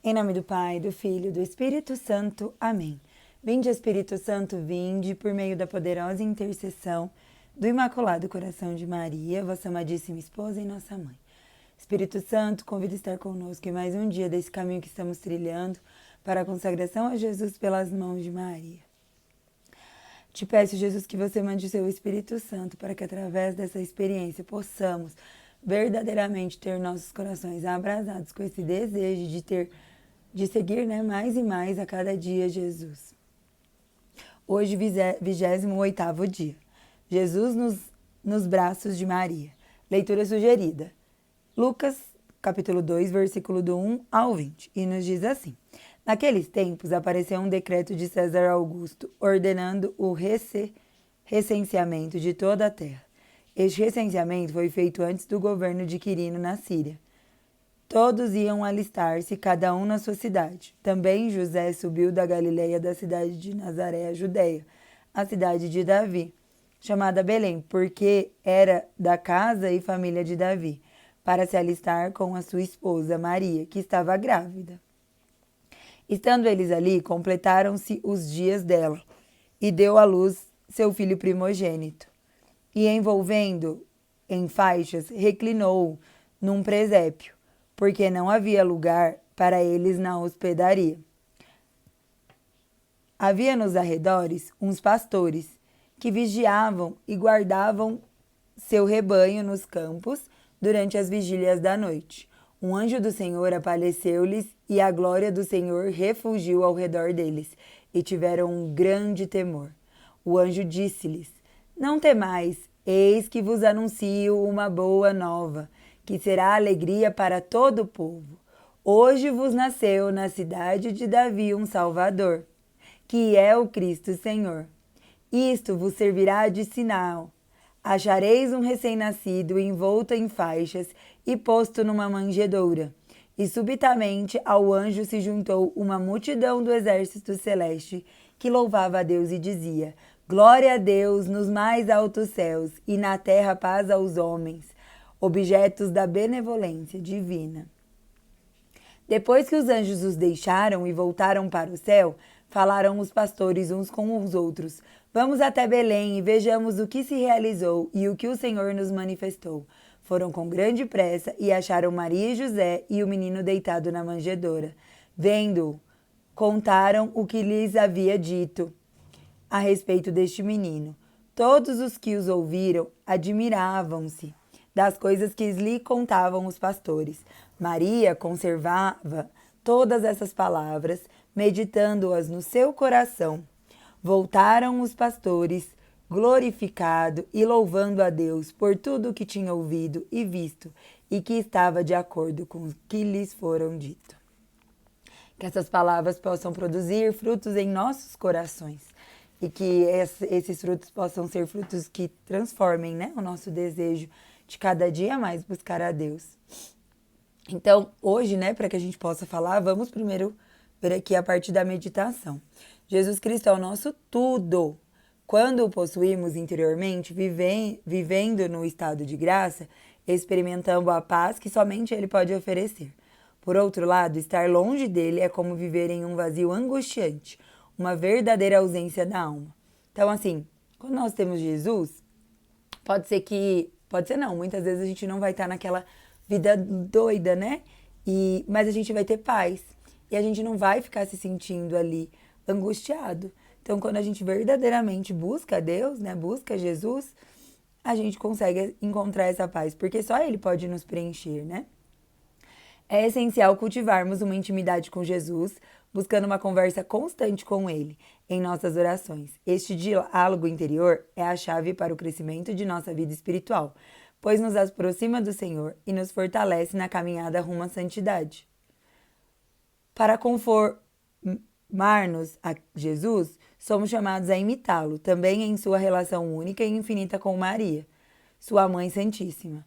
Em nome do Pai, do Filho e do Espírito Santo. Amém. Vinde, Espírito Santo, vinde, por meio da poderosa intercessão do Imaculado Coração de Maria, vossa amadíssima esposa e nossa mãe. Espírito Santo, convido a estar conosco em mais um dia desse caminho que estamos trilhando para a consagração a Jesus pelas mãos de Maria. Te peço, Jesus, que você mande o seu Espírito Santo para que através dessa experiência possamos verdadeiramente ter nossos corações abrasados com esse desejo de seguir, mais e mais a cada dia Jesus. Hoje, 28º dia. Jesus nos braços de Maria. Leitura sugerida. Lucas, capítulo 2, versículo do 1 ao 20. E nos diz assim: Naqueles tempos apareceu um decreto de César Augusto ordenando o recenseamento de toda a terra. Este recenseamento foi feito antes do governo de Quirino na Síria. Todos iam alistar-se, cada um na sua cidade. Também José subiu da Galileia, da cidade de Nazaré, a Judeia, a cidade de Davi, chamada Belém, porque era da casa e família de Davi, para se alistar com a sua esposa Maria, que estava grávida. Estando eles ali, completaram-se os dias dela, e deu à luz seu filho primogênito. E envolvendo em faixas, reclinou-o num presépio, porque não havia lugar para eles na hospedaria. Havia nos arredores uns pastores que vigiavam e guardavam seu rebanho nos campos durante as vigílias da noite. Um anjo do Senhor apareceu-lhes e a glória do Senhor refugiu ao redor deles e tiveram um grande temor. O anjo disse-lhes: Não temais, eis que vos anuncio uma boa nova, que será alegria para todo o povo. Hoje vos nasceu na cidade de Davi um Salvador, que é o Cristo Senhor. Isto vos servirá de sinal. Achareis um recém-nascido envolto em faixas e posto numa manjedoura. E subitamente ao anjo se juntou uma multidão do exército celeste que louvava a Deus e dizia: Glória a Deus nos mais altos céus e na terra paz aos homens, objetos da benevolência divina. Depois que os anjos os deixaram e voltaram para o céu, falaram os pastores uns com os outros: Vamos até Belém e vejamos o que se realizou e o que o Senhor nos manifestou. Foram com grande pressa e acharam Maria e José e o menino deitado na manjedoura. Vendo-o, contaram o que lhes havia dito a respeito deste menino. Todos os que os ouviram admiravam-se das coisas que lhe contavam os pastores. Maria conservava todas essas palavras, meditando-as no seu coração. Voltaram os pastores, glorificado e louvando a Deus por tudo o que tinha ouvido e visto, e que estava de acordo com o que lhes foram dito. Que essas palavras possam produzir frutos em nossos corações, e que esses frutos possam ser frutos que transformem, o nosso desejo de cada dia mais buscar a Deus. Então, hoje, para que a gente possa falar, vamos primeiro ver aqui a parte da meditação. Jesus Cristo é o nosso tudo. Quando o possuímos interiormente, vivendo no estado de graça, experimentando a paz que somente Ele pode oferecer. Por outro lado, estar longe dele é como viver em um vazio angustiante, uma verdadeira ausência da alma. Então, assim, quando nós temos Jesus, muitas vezes a gente não vai estar naquela vida doida, mas a gente vai ter paz. E a gente não vai ficar se sentindo ali angustiado. Então, quando a gente verdadeiramente busca Deus, busca Jesus, a gente consegue encontrar essa paz, porque só Ele pode nos preencher, É essencial cultivarmos uma intimidade com Jesus, buscando uma conversa constante com Ele em nossas orações. Este diálogo interior é a chave para o crescimento de nossa vida espiritual, pois nos aproxima do Senhor e nos fortalece na caminhada rumo à santidade. Para conformar-nos a Jesus, somos chamados a imitá-lo, também em sua relação única e infinita com Maria, sua Mãe Santíssima.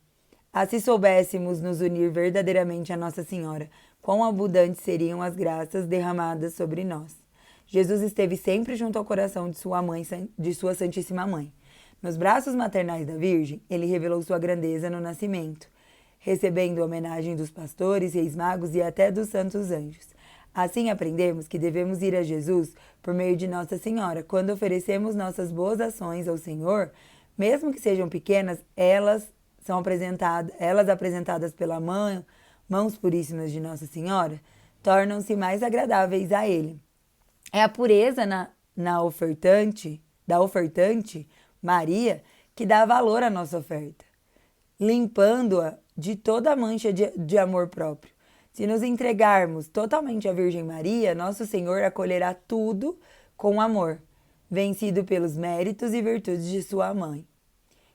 Se soubéssemos nos unir verdadeiramente a Nossa Senhora, quão abundantes seriam as graças derramadas sobre nós. Jesus esteve sempre junto ao coração de sua Santíssima Mãe. Nos braços maternais da Virgem, ele revelou sua grandeza no nascimento, recebendo homenagem dos pastores, reis magos e até dos santos anjos. Assim aprendemos que devemos ir a Jesus por meio de Nossa Senhora. Quando oferecemos nossas boas ações ao Senhor, mesmo que sejam pequenas, elas apresentadas pela mãos puríssimas de Nossa Senhora, tornam-se mais agradáveis a Ele. É a pureza da ofertante, Maria, que dá valor à nossa oferta, limpando-a de toda a mancha de amor próprio. Se nos entregarmos totalmente à Virgem Maria, nosso Senhor acolherá tudo com amor, vencido pelos méritos e virtudes de sua mãe.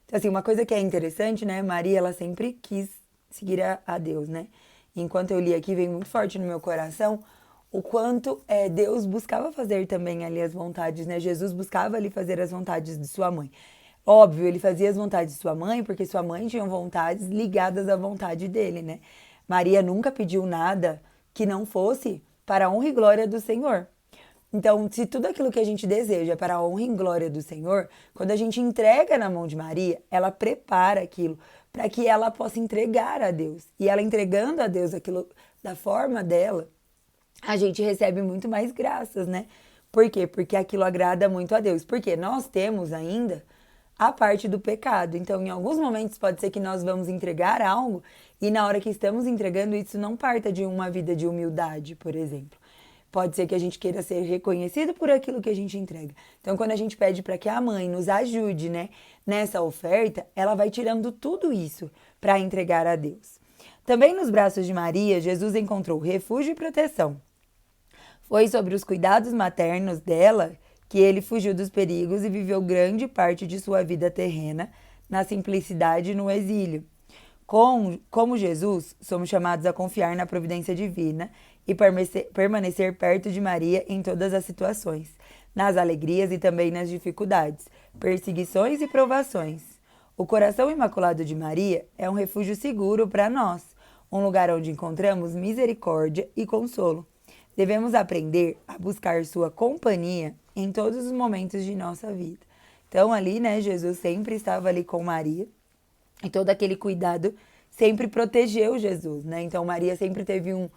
Então, assim, uma coisa que é interessante, né? Maria, ela sempre quis seguir a Deus, né? Enquanto eu li aqui, vem muito forte no meu coração o quanto Deus buscava fazer também ali as vontades, né? Jesus buscava ali fazer as vontades de sua mãe. Óbvio, ele fazia as vontades de sua mãe, porque sua mãe tinha vontades ligadas à vontade dele, né? Maria nunca pediu nada que não fosse para a honra e glória do Senhor. Então, se tudo aquilo que a gente deseja é para a honra e glória do Senhor, quando a gente entrega na mão de Maria, ela prepara aquilo para que ela possa entregar a Deus. E ela entregando a Deus aquilo da forma dela, a gente recebe muito mais graças, né? Por quê? Porque aquilo agrada muito a Deus. Porque nós temos ainda a parte do pecado. Então, em alguns momentos pode ser que nós vamos entregar algo e na hora que estamos entregando isso não parta de uma vida de humildade, por exemplo. Pode ser que a gente queira ser reconhecido por aquilo que a gente entrega. Então, quando a gente pede para que a mãe nos ajude, né, nessa oferta, ela vai tirando tudo isso para entregar a Deus. Também nos braços de Maria, Jesus encontrou refúgio e proteção. Foi sobre os cuidados maternos dela que ele fugiu dos perigos e viveu grande parte de sua vida terrena na simplicidade e no exílio. Como Jesus, somos chamados a confiar na providência divina e permanecer perto de Maria em todas as situações, nas alegrias e também nas dificuldades, perseguições e provações. O coração imaculado de Maria é um refúgio seguro para nós, um lugar onde encontramos misericórdia e consolo. Devemos aprender a buscar sua companhia em todos os momentos de nossa vida. Então ali, né, Jesus sempre estava ali com Maria e todo aquele cuidado sempre protegeu Jesus, né? Então Maria sempre teve um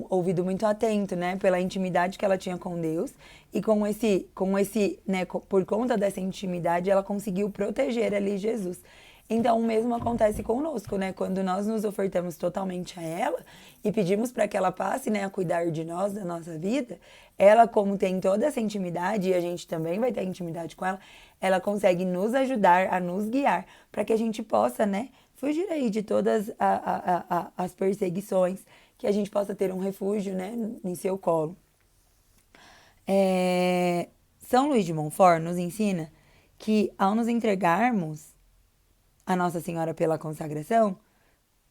ouvido muito atento, né, pela intimidade que ela tinha com Deus e com esse, né, por conta dessa intimidade, ela conseguiu proteger ali Jesus. Então, o mesmo acontece conosco, né? Quando nós nos ofertamos totalmente a ela e pedimos para que ela passe, né, a cuidar de nós, da nossa vida, ela, como tem toda essa intimidade, e a gente também vai ter intimidade com ela, ela consegue nos ajudar a nos guiar para que a gente possa, né, fugir aí de todas as perseguições, que a gente possa ter um refúgio, né, em seu colo. São Luís de Montfort nos ensina que ao nos entregarmos a Nossa Senhora pela consagração,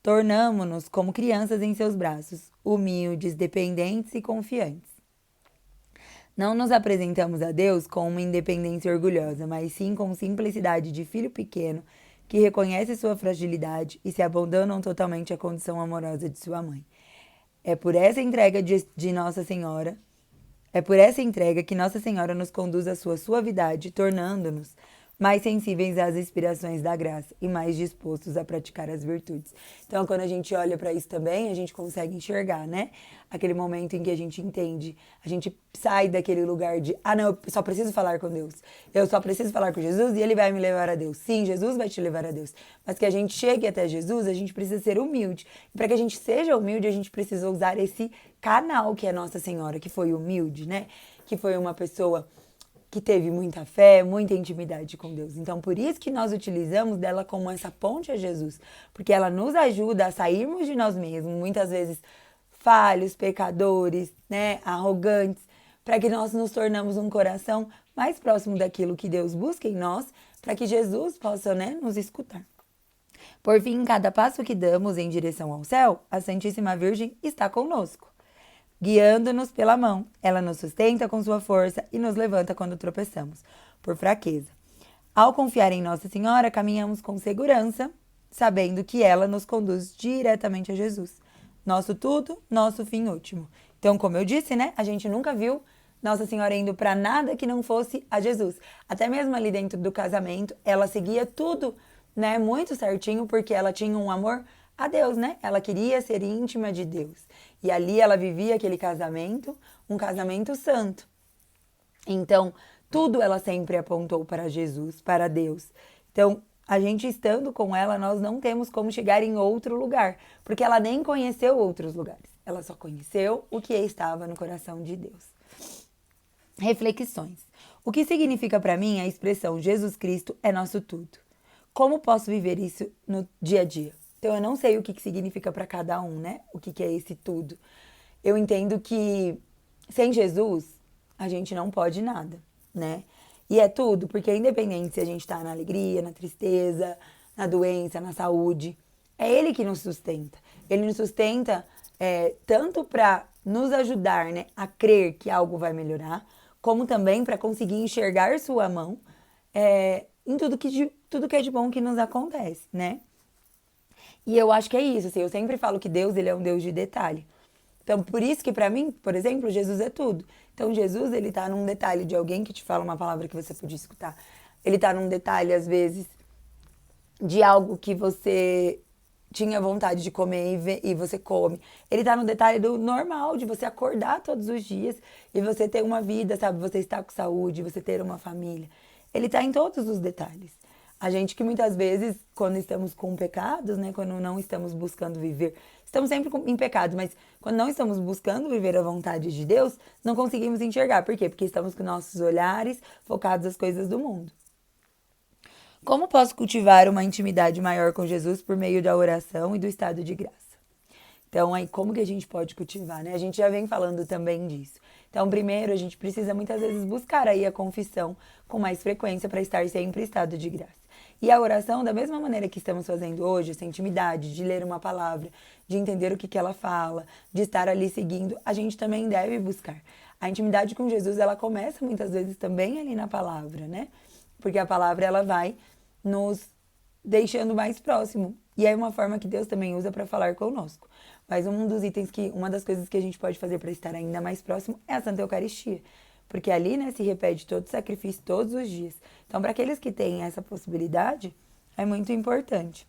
tornamo-nos como crianças em seus braços, humildes, dependentes e confiantes. Não nos apresentamos a Deus com uma independência orgulhosa, mas sim com simplicidade de filho pequeno que reconhece sua fragilidade e se abandonam totalmente à condição amorosa de sua mãe. É por essa entrega que Nossa Senhora nos conduz à sua suavidade, tornando-nos mais sensíveis às inspirações da graça e mais dispostos a praticar as virtudes. Então, quando a gente olha para isso também, a gente consegue enxergar, né? Aquele momento em que a gente entende, a gente sai daquele lugar de, não, eu só preciso falar com Deus, eu só preciso falar com Jesus e Ele vai me levar a Deus. Sim, Jesus vai te levar a Deus, mas que a gente chegue até Jesus, a gente precisa ser humilde. E para que a gente seja humilde, a gente precisa usar esse canal que é Nossa Senhora, que foi humilde, né? Que foi uma pessoa que teve muita fé, muita intimidade com Deus. Então, por isso que nós utilizamos dela como essa ponte a Jesus, porque ela nos ajuda a sairmos de nós mesmos, muitas vezes falhos, pecadores, né, arrogantes, para que nós nos tornamos um coração mais próximo daquilo que Deus busca em nós, para que Jesus possa, né, nos escutar. Por fim, em cada passo que damos em direção ao céu, a Santíssima Virgem está conosco, guiando-nos pela mão. Ela nos sustenta com sua força e nos levanta quando tropeçamos, por fraqueza. Ao confiar em Nossa Senhora, caminhamos com segurança, sabendo que ela nos conduz diretamente a Jesus. Nosso tudo, nosso fim último. Então, como eu disse, né? A gente nunca viu Nossa Senhora indo para nada que não fosse a Jesus. Até mesmo ali dentro do casamento, ela seguia tudo, né? Muito certinho, porque ela tinha um amor a Deus, né? Ela queria ser íntima de Deus. E ali ela vivia aquele casamento, um casamento santo. Então, tudo ela sempre apontou para Jesus, para Deus. Então, a gente estando com ela, nós não temos como chegar em outro lugar, porque ela nem conheceu outros lugares. Ela só conheceu o que estava no coração de Deus. Reflexões. O que significa para mim a expressão Jesus Cristo é nosso tudo? Como posso viver isso no dia a dia? Então, eu não sei o que significa para cada um, né? O que é esse tudo. Eu entendo que sem Jesus, a gente não pode nada, né? E é tudo, porque independente se a gente tá na alegria, na tristeza, na doença, na saúde, é Ele que nos sustenta. Ele nos sustenta tanto para nos ajudar, né, a crer que algo vai melhorar, como também para conseguir enxergar sua mão em tudo que é de bom que nos acontece, né? E eu acho que é isso, assim, eu sempre falo que Deus, ele é um Deus de detalhe. Então, por isso que pra mim, por exemplo, Jesus é tudo. Então, Jesus, ele tá num detalhe de alguém que te fala uma palavra que você podia escutar. Ele tá num detalhe, às vezes, de algo que você tinha vontade de comer e você come. Ele tá no detalhe do normal, de você acordar todos os dias e você ter uma vida, sabe? Você estar com saúde, você ter uma família. Ele tá em todos os detalhes. A gente que muitas vezes, quando estamos com pecados, né? Quando não estamos buscando viver, estamos sempre em pecados, mas quando não estamos buscando viver a vontade de Deus, não conseguimos enxergar. Por quê? Porque estamos com nossos olhares focados nas coisas do mundo. Como posso cultivar uma intimidade maior com Jesus por meio da oração e do estado de graça? Então, aí, como que a gente pode cultivar, né? A gente já vem falando também disso. Então, primeiro, a gente precisa muitas vezes buscar aí a confissão com mais frequência para estar sempre em estado de graça. E a oração, da mesma maneira que estamos fazendo hoje, essa intimidade de ler uma palavra, de entender o que ela fala, de estar ali seguindo, a gente também deve buscar. A intimidade com Jesus, ela começa muitas vezes também ali na palavra, né? Porque a palavra, ela vai nos deixando mais próximo. E é uma forma que Deus também usa para falar conosco. Mas uma das coisas que a gente pode fazer para estar ainda mais próximo é a Santa Eucaristia. Porque ali, né, se repete todo o sacrifício todos os dias. Então, para aqueles que têm essa possibilidade, é muito importante.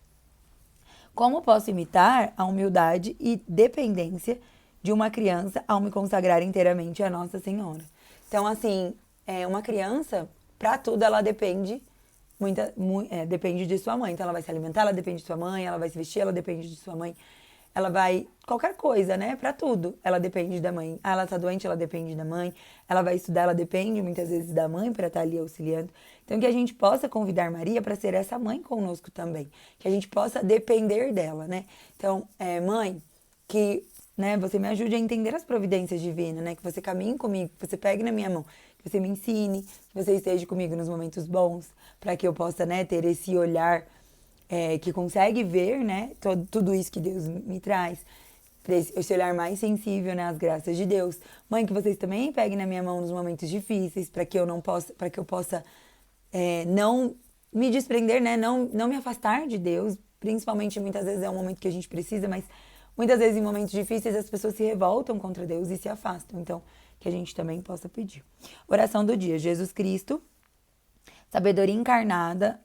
Como posso imitar a humildade e dependência de uma criança ao me consagrar inteiramente a Nossa Senhora? Então, assim, uma criança, para tudo, ela depende depende de sua mãe. Então, ela vai se alimentar, ela depende de sua mãe, ela vai se vestir, ela depende de sua mãe. Ela vai, qualquer coisa, né? Pra tudo, ela depende da mãe. Ah, ela tá doente, ela depende da mãe. Ela vai estudar, ela depende muitas vezes da mãe para estar ali auxiliando. Então, que a gente possa convidar Maria para ser essa mãe conosco também. Que a gente possa depender dela, né? Então, mãe, que, né, você me ajude a entender as providências divinas, né? Que você caminhe comigo, que você pegue na minha mão, que você me ensine, que você esteja comigo nos momentos bons, para que eu possa, né, ter esse olhar que consegue ver, né, tudo isso que Deus me traz, esse olhar mais sensível, né, às graças de Deus. Mãe, que vocês também peguem na minha mão nos momentos difíceis, para que eu possa não me desprender, né, não me afastar de Deus, principalmente muitas vezes é um momento que a gente precisa, mas muitas vezes em momentos difíceis as pessoas se revoltam contra Deus e se afastam. Então, que a gente também possa pedir. Oração do dia. Jesus Cristo, sabedoria encarnada,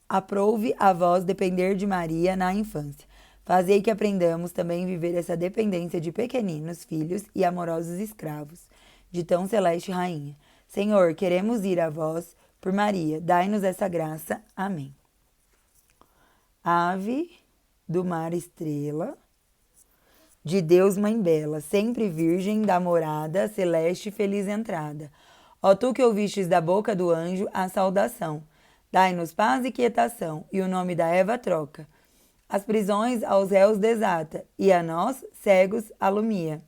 aprove a vós depender de Maria na infância. Fazei que aprendamos também viver essa dependência de pequeninos filhos e amorosos escravos, de tão celeste rainha. Senhor, queremos ir a vós por Maria. Dai-nos essa graça. Amém. Ave do mar estrela, de Deus mãe bela, sempre virgem da morada, celeste feliz entrada. Ó tu que ouvistes da boca do anjo a saudação, dai-nos paz e quietação, e o nome da Eva troca. As prisões aos réus desata, e a nós, cegos, alumia.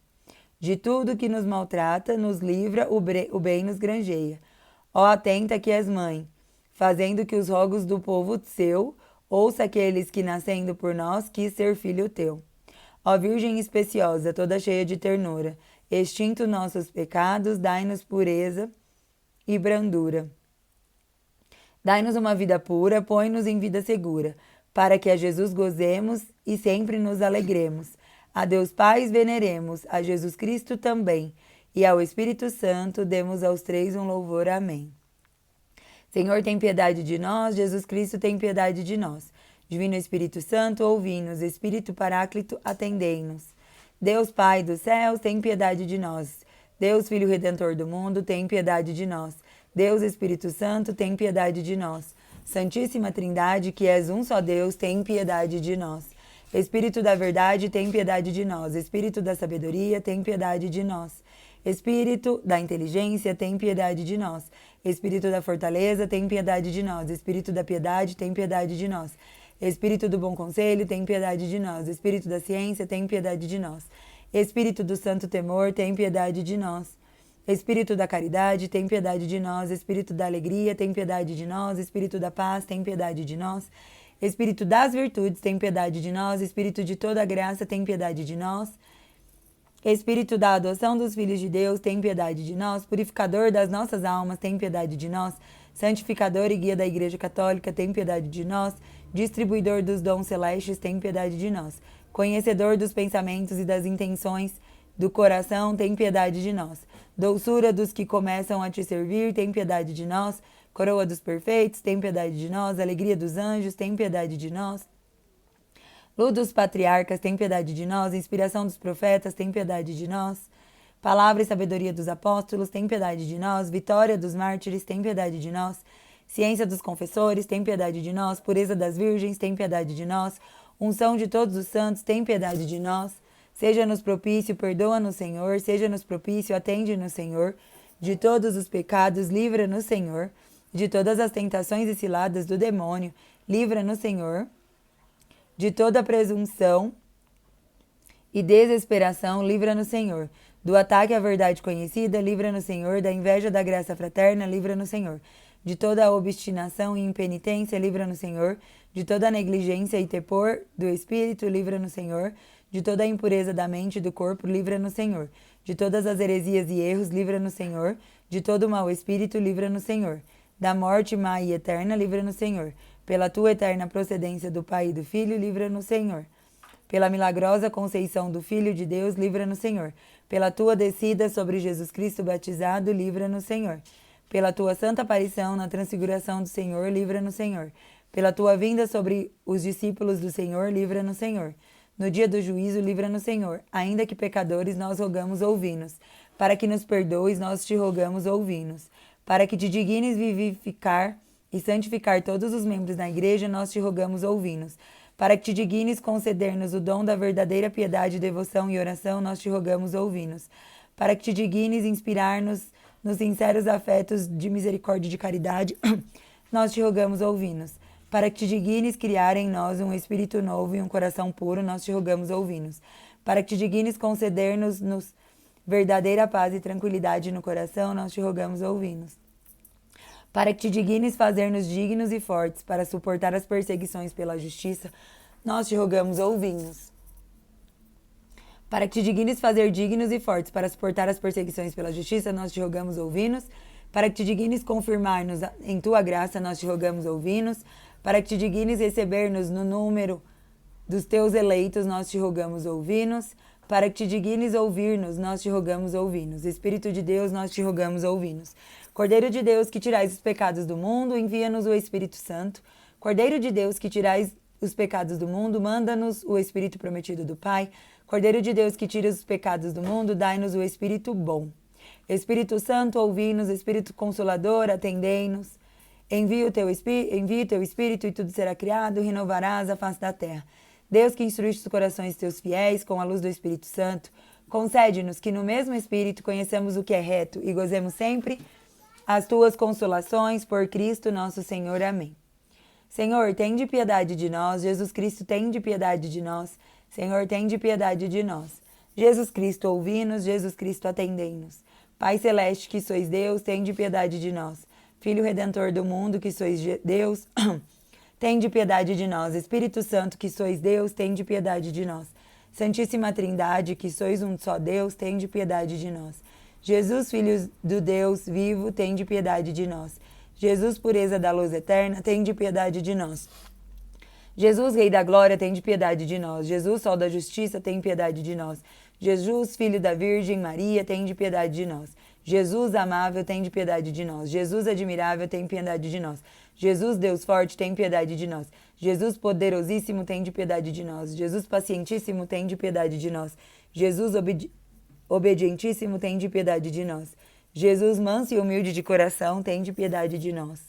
De tudo que nos maltrata, nos livra, o bem nos granjeia. Ó atenta que és mãe, fazendo que os rogos do povo seu, ouça aqueles que nascendo por nós quis ser filho teu. Ó Virgem especiosa, toda cheia de ternura, extinto nossos pecados, dai-nos pureza e brandura. Dai-nos uma vida pura, põe-nos em vida segura, para que a Jesus gozemos e sempre nos alegremos. A Deus Pai veneremos, a Jesus Cristo também, e ao Espírito Santo demos aos três um louvor. Amém. Senhor, tem piedade de nós, Jesus Cristo tem piedade de nós. Divino Espírito Santo, ouvi-nos. Espírito Paráclito, atendei-nos. Deus Pai dos céus, tem piedade de nós. Deus Filho Redentor do mundo, tem piedade de nós. Deus Espírito Santo, tem piedade de nós. Santíssima Trindade, que és um só Deus, tem piedade de nós. Espírito da verdade, tem piedade de nós. Espírito da sabedoria, tem piedade de nós. Espírito da inteligência, tem piedade de nós. Espírito da fortaleza, tem piedade de nós. Espírito da piedade, tem piedade de nós. Espírito do bom conselho, tem piedade de nós. Espírito da ciência, tem piedade de nós. Espírito do santo temor, tem piedade de nós. Espírito da caridade, tem piedade de nós. Espírito da alegria, tem piedade de nós. Espírito da paz, tem piedade de nós. Espírito das virtudes, tem piedade de nós. Espírito de toda graça, tem piedade de nós. Espírito da adoção dos filhos de Deus, tem piedade de nós. Purificador das nossas almas, tem piedade de nós. Santificador e guia da Igreja Católica, tem piedade de nós. Distribuidor dos dons celestes, tem piedade de nós. Conhecedor dos pensamentos e das intenções do coração, tem piedade de nós. Doçura dos que começam a te servir, tem piedade de nós. Coroa dos perfeitos, tem piedade de nós. Alegria dos anjos, tem piedade de nós. Luz dos patriarcas, tem piedade de nós. Inspiração dos profetas, tem piedade de nós. Palavra e sabedoria dos apóstolos, tem piedade de nós. Vitória dos mártires, tem piedade de nós. Ciência dos confessores, tem piedade de nós. Pureza das virgens, tem piedade de nós. Unção de todos os santos, tem piedade de nós. Seja-nos propício, perdoa-nos, Senhor. Seja-nos propício, atende-nos, Senhor. De todos os pecados, livra-nos, Senhor. De todas as tentações e ciladas do demônio, livra-nos, Senhor. De toda presunção e desesperação, livra-nos, Senhor. Do ataque à verdade conhecida, livra-nos, Senhor. Da inveja da graça fraterna, livra-nos, Senhor. De toda a obstinação e impenitência, livra-nos, Senhor. De toda a negligência e tepor do espírito, livra-nos, Senhor. De toda a impureza da mente e do corpo, livra-nos, Senhor. De todas as heresias e erros, livra-nos, Senhor. De todo o mau espírito, livra-nos, Senhor. Da morte má e eterna, livra-nos, Senhor. Pela tua eterna procedência do Pai e do Filho, livra-nos, Senhor. Pela milagrosa conceição do Filho de Deus, livra-nos, Senhor. Pela tua descida sobre Jesus Cristo batizado, livra-nos, Senhor. Pela tua santa aparição na transfiguração do Senhor, livra-nos, Senhor. Pela tua vinda sobre os discípulos do Senhor, livra-nos, Senhor. No dia do juízo, livra-nos, Senhor. Ainda que pecadores, nós rogamos, ouvi-nos. Para que nos perdoes, nós te rogamos, ouvi-nos. Para que te dignes vivificar e santificar todos os membros da igreja, nós te rogamos, ouvi-nos. Para que te dignes conceder-nos o dom da verdadeira piedade, devoção e oração, nós te rogamos, ouvi-nos. Para que te dignes inspirar-nos nos sinceros afetos de misericórdia e de caridade, nós te rogamos, ouvi-nos. Para que te dignes criar em nós um espírito novo e um coração puro, nós te rogamos, ouvi-nos. Para que te dignes conceder-nos verdadeira paz e tranquilidade no coração, nós te rogamos, ouvi-nos. Para que te dignes fazer-nos dignos e fortes para suportar as perseguições pela justiça, nós te rogamos, ouvi-nos. Para que te dignes fazer dignos e fortes para suportar as perseguições pela justiça, nós te rogamos, ouvi-nos. Para que te dignes confirmar-nos em tua graça, nós te rogamos, ouvi-nos. Para que te dignes receber-nos no número dos teus eleitos, nós te rogamos, ouvi-nos. Para que te dignes ouvir-nos, nós te rogamos, ouvi-nos. Espírito de Deus, nós te rogamos, ouvi-nos. Cordeiro de Deus, que tirais os pecados do mundo, envia-nos o Espírito Santo. Cordeiro de Deus, que tirais os pecados do mundo, manda-nos o Espírito prometido do Pai. Cordeiro de Deus, que tiras os pecados do mundo, dai-nos o Espírito bom. Espírito Santo, ouvi-nos. Espírito Consolador, atendei-nos. Envia o teu Espírito e tudo será criado, renovarás a face da terra. Deus, que instruíste os corações de teus fiéis com a luz do Espírito Santo, concede-nos que no mesmo Espírito conheçamos o que é reto e gozemos sempre as tuas consolações por Cristo nosso Senhor. Amém. Senhor, tende piedade de nós. Jesus Cristo, tende piedade de nós. Senhor, tende piedade de nós. Jesus Cristo, ouvi-nos. Jesus Cristo, atendei-nos. Pai Celeste, que sois Deus, tende piedade de nós. Filho Redentor do mundo, que sois Deus, tende piedade de nós. Espírito Santo, que sois Deus, tende piedade de nós. Santíssima Trindade, que sois um só Deus, tende piedade de nós. Jesus, Filho do Deus vivo, tende piedade de nós. Jesus, pureza da luz eterna, tende piedade de nós. Jesus, Rei da Glória, tende piedade de nós. Jesus, Sol da Justiça, tem piedade de nós. Jesus, filho da Virgem Maria, tende piedade de nós. Jesus amável, tende piedade de nós. Jesus admirável, tem piedade de nós. Jesus, Deus forte, tem piedade de nós. Jesus poderosíssimo, tende piedade de nós. Jesus pacientíssimo, tende piedade de nós. Jesus obedientíssimo, tende piedade de nós. Jesus manso e humilde de coração, tende piedade de nós.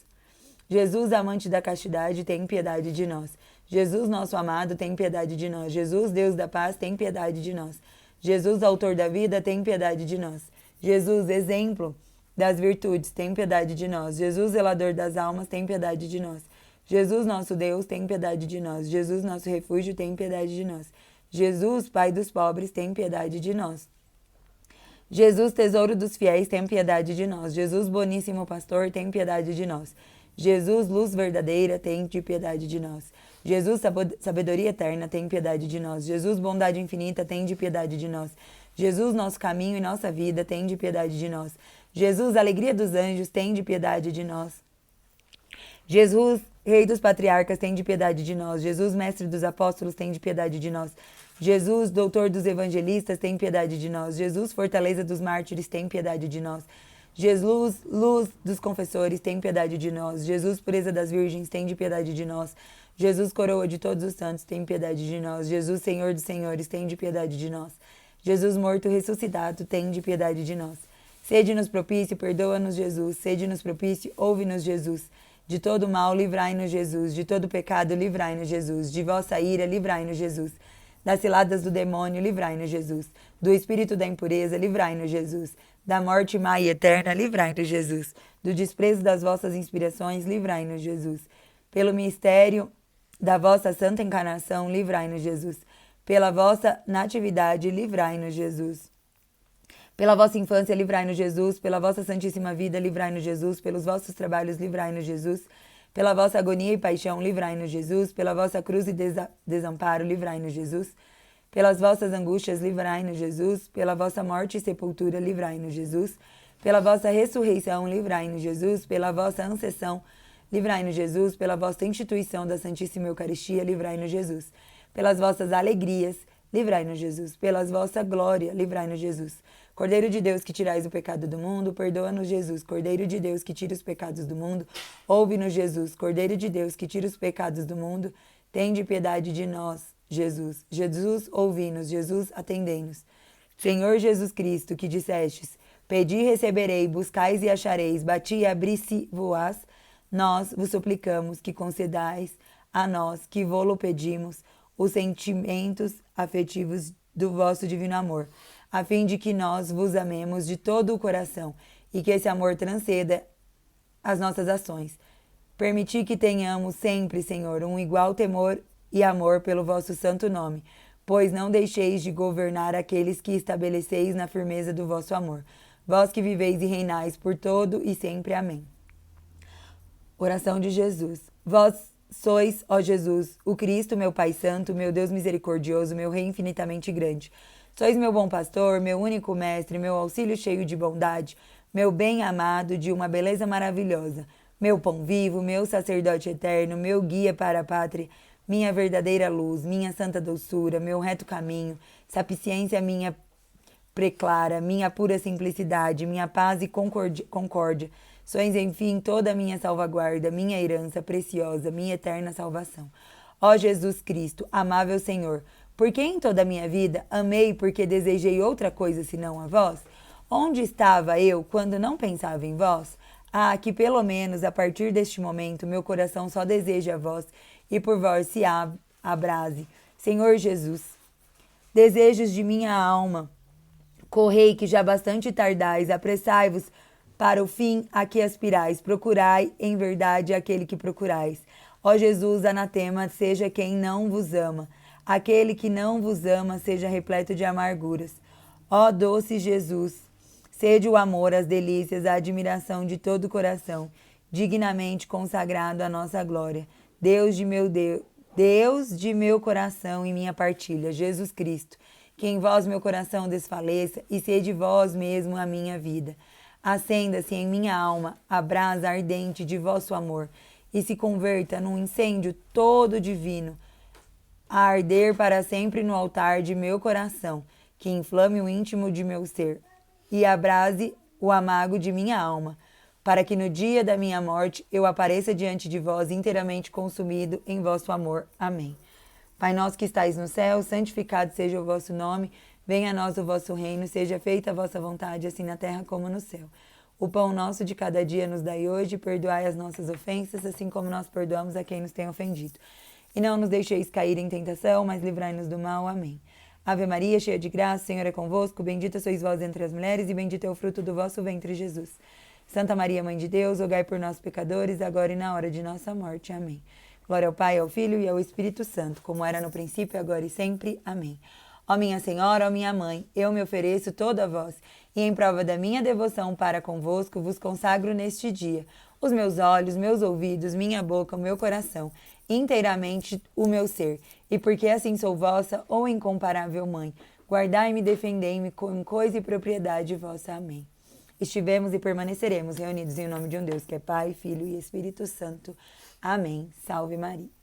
Jesus amante da castidade, tem piedade de nós. Jesus nosso amado, tem piedade de nós. Jesus Deus da paz, tem piedade de nós. Jesus autor da vida, tem piedade de nós. Jesus exemplo das virtudes, tem piedade de nós. Jesus zelador das almas, tem piedade de nós. Jesus nosso Deus, tem piedade de nós. Jesus nosso refúgio, tem piedade de nós. Jesus, Pai dos pobres, tem piedade de nós. Jesus, tesouro dos fiéis, tem piedade de nós. Jesus, boníssimo pastor, tem piedade de nós. Jesus, luz verdadeira, tem piedade de nós. Jesus, sabedoria eterna, tem piedade de nós. Jesus, bondade infinita, tem piedade de nós. Jesus, nosso caminho e nossa vida, tem piedade de nós. Jesus, alegria dos anjos, tem piedade de nós. Jesus, Rei dos patriarcas, tem piedade de nós. Jesus, mestre dos apóstolos, tem piedade de nós. Jesus, doutor dos evangelistas, tem piedade de nós. Jesus, fortaleza dos mártires, tem piedade de nós. Jesus, luz dos confessores, tem piedade de nós. Jesus, pureza das virgens, tem piedade de nós. Jesus, coroa de todos os santos, tem piedade de nós. Jesus, Senhor dos senhores, tem piedade de nós. Jesus, morto ressuscitado, tem piedade de nós. Sede-nos propício, perdoa-nos, Jesus. Sede-nos propício, ouve-nos, Jesus. De todo mal, livrai-nos, Jesus. De todo pecado, livrai-nos, Jesus. De vossa ira, livrai-nos, Jesus. Das ciladas do demônio, livrai-nos, Jesus. Do espírito da impureza, livrai-nos, Jesus. Da morte má e eterna, livrai-nos, Jesus. Do desprezo das vossas inspirações, livrai-nos, Jesus. Pelo mistério da vossa santa encarnação, livrai-nos, Jesus. Pela vossa natividade, livrai-nos, Jesus. Pela vossa infância, livrai-nos, Jesus. Pela vossa santíssima vida, livrai-nos, Jesus. Pelos vossos trabalhos, livrai-nos, Jesus. Pela vossa agonia e paixão, livrai-nos, Jesus. Pela vossa cruz e desamparo, livrai-nos, Jesus. Pelas vossas angústias, livrai-nos, Jesus. Pela vossa morte e sepultura, livrai-nos, Jesus. Pela vossa ressurreição, livrai-nos, Jesus. Pela vossa ascensão, livrai-nos, Jesus. Pela vossa instituição da Santíssima Eucaristia, livrai-nos, Jesus. Pelas vossas alegrias, livrai-nos, Jesus. Pelas vossa glória, livrai-nos, Jesus. Cordeiro de Deus que tirais o pecado do mundo, perdoa-nos, Jesus. Cordeiro de Deus que tira os pecados do mundo, ouve-nos, Jesus. Cordeiro de Deus que tira os pecados do mundo, tende piedade de nós, Jesus. Jesus, ouvi-nos. Jesus, atendei-nos. Senhor Jesus Cristo, que dissestes, pedi e receberei, buscais e achareis, bati e abri-se-vos, nós vos suplicamos que concedais a nós, que vô-lo pedimos, os sentimentos afetivos do vosso divino amor, a fim de que nós vos amemos de todo o coração e que esse amor transcenda as nossas ações. Permiti que tenhamos sempre, Senhor, um igual temor e amor pelo vosso santo nome, pois não deixeis de governar aqueles que estabeleceis na firmeza do vosso amor. Vós que viveis e reinais por todo e sempre. Amém. Oração de Jesus. Vós sois, ó Jesus, o Cristo, meu Pai Santo, meu Deus misericordioso, meu Rei infinitamente grande. Sois meu bom pastor, meu único mestre, meu auxílio cheio de bondade, meu bem amado de uma beleza maravilhosa, meu pão vivo, meu sacerdote eterno, meu guia para a pátria, minha verdadeira luz, minha santa doçura, meu reto caminho, sapiência minha preclara, minha pura simplicidade, minha paz e concórdia. Sois, enfim, toda a minha salvaguarda, minha herança preciosa, minha eterna salvação. Ó Jesus Cristo, amável Senhor, por que em toda a minha vida amei porque desejei outra coisa senão a vós? Onde estava eu quando não pensava em vós? Ah, que pelo menos a partir deste momento meu coração só deseja a vós e por vós se abrase. Senhor Jesus, desejos de minha alma, correi que já bastante tardais, apressai-vos para o fim a que aspirais, procurai em verdade aquele que procurais. Ó Jesus, anatema, seja quem não vos ama. Aquele que não vos ama seja repleto de amarguras. Ó doce Jesus, sede o amor, as delícias, a admiração de todo o coração, dignamente consagrado à nossa glória. Deus de meu coração e minha partilha, Jesus Cristo, que em vós meu coração desfaleça e sede vós mesmo a minha vida. Acenda-se em minha alma a brasa ardente de vosso amor e se converta num incêndio todo divino, a arder para sempre no altar de meu coração. que inflame o íntimo de meu ser e abrase o amago de minha alma, para que no dia da minha morte eu apareça diante de vós inteiramente consumido em vosso amor. Amém. Pai nosso que estais no céu, santificado seja o vosso nome, venha a nós o vosso reino, seja feita a vossa vontade, assim na terra como no céu. O pão nosso de cada dia nos dai hoje, perdoai as nossas ofensas, assim como nós perdoamos a quem nos tem ofendido. E não nos deixeis cair em tentação, mas livrai-nos do mal. Amém. Ave Maria, cheia de graça, o Senhor é convosco, bendita sois vós entre as mulheres, e bendito é o fruto do vosso ventre, Jesus. Santa Maria, Mãe de Deus, rogai por nós, pecadores, agora e na hora de nossa morte. Amém. Glória ao Pai, ao Filho e ao Espírito Santo, como era no princípio, agora e sempre. Amém. Ó minha Senhora, ó minha Mãe, eu me ofereço toda a vós, e em prova da minha devoção para convosco, vos consagro neste dia os meus olhos, meus ouvidos, minha boca, o meu coração, inteiramente o meu ser. E porque assim sou vossa, ó incomparável Mãe, guardai-me e defendei-me com coisa e propriedade vossa. Amém. Estivemos e permaneceremos reunidos em nome de um Deus que é Pai, Filho e Espírito Santo. Amém. Salve Maria.